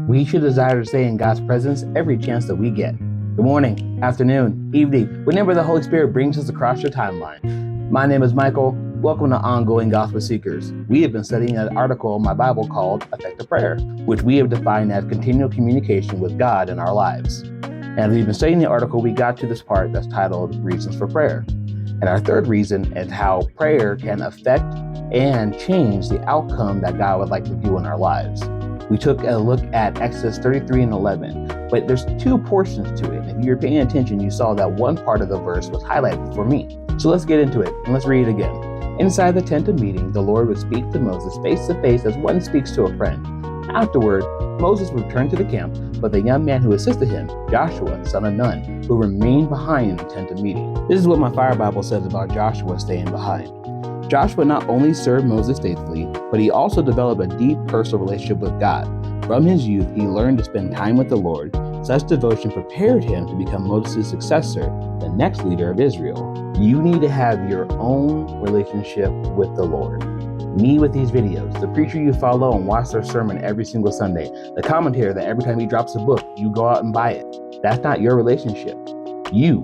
We should desire to stay in God's presence every chance that we get. Good morning, afternoon, evening, whenever the Holy Spirit brings us across your timeline. My name is Michael. Welcome to Ongoing Gospel Seekers. We have been studying an article in my Bible called Effective Prayer, which we have defined as continual communication with God in our lives. And as we've been studying the article, we got to this part that's titled Reasons for Prayer. And our third reason is how prayer can affect and change the outcome that God would like to do in our lives. We took a look at Exodus 33 and 11, but there's two portions to it. If you're paying attention, you saw that one part of the verse was highlighted for me. So let's get into it and let's read it again. Inside the tent of meeting, the Lord would speak to Moses face to face as one speaks to a friend. Afterward, Moses would return to the camp, but the young man who assisted him, Joshua, son of Nun, would remain behind in the tent of meeting. This is what my Fire Bible says about Joshua staying behind. Joshua not only served Moses faithfully, but he also developed a deep personal relationship with God. From his youth, he learned to spend time with the Lord. Such devotion prepared him to become Moses' successor, the next leader of Israel. You need to have your own relationship with the Lord. Me with these videos, the preacher you follow and watch their sermon every single Sunday, the commentator that every time he drops a book, you go out and buy it. That's not your relationship. You,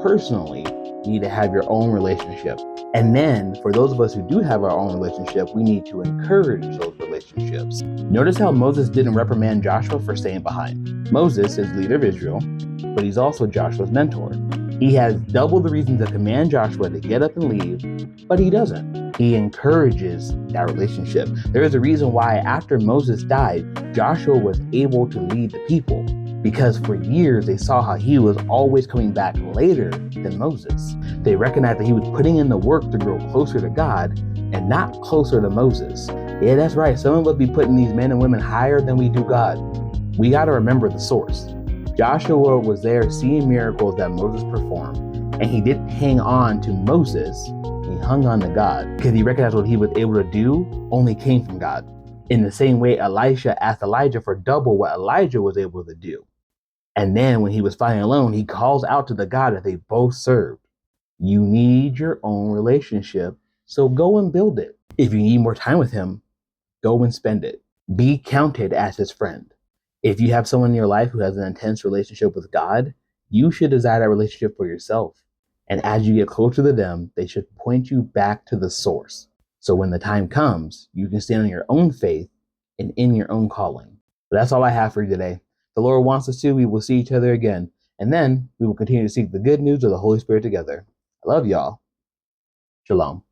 personally, need to have your own relationship. And then, for those of us who do have our own relationship, we need to encourage those relationships. Notice how Moses didn't reprimand Joshua for staying behind. Moses is leader of Israel, but he's also Joshua's mentor. He has double the reason to command Joshua to get up and leave, but he doesn't. He encourages that relationship. There is a reason why after Moses died, Joshua was able to lead the people, because for years they saw how he was always coming back later than Moses. They recognized that he was putting in the work to grow closer to God and not closer to Moses. Yeah, that's right. Some of us be putting these men and women higher than we do God. We got to remember the source. Joshua was there seeing miracles that Moses performed, and he didn't hang on to Moses. He hung on to God because he recognized what he was able to do only came from God. In the same way, Elisha asked Elijah for double what Elijah was able to do. And then when he was fighting alone, he calls out to the God that they both served. You need your own relationship, so go and build it. If you need more time with him, go and spend it. Be counted as his friend. If you have someone in your life who has an intense relationship with God, you should desire that relationship for yourself. And as you get closer to them, they should point you back to the source. So when the time comes, you can stand on your own faith and in your own calling. But that's all I have for you today. The Lord wants us to, we will see each other again. And then we will continue to seek the good news of the Holy Spirit together. I love y'all. Shalom.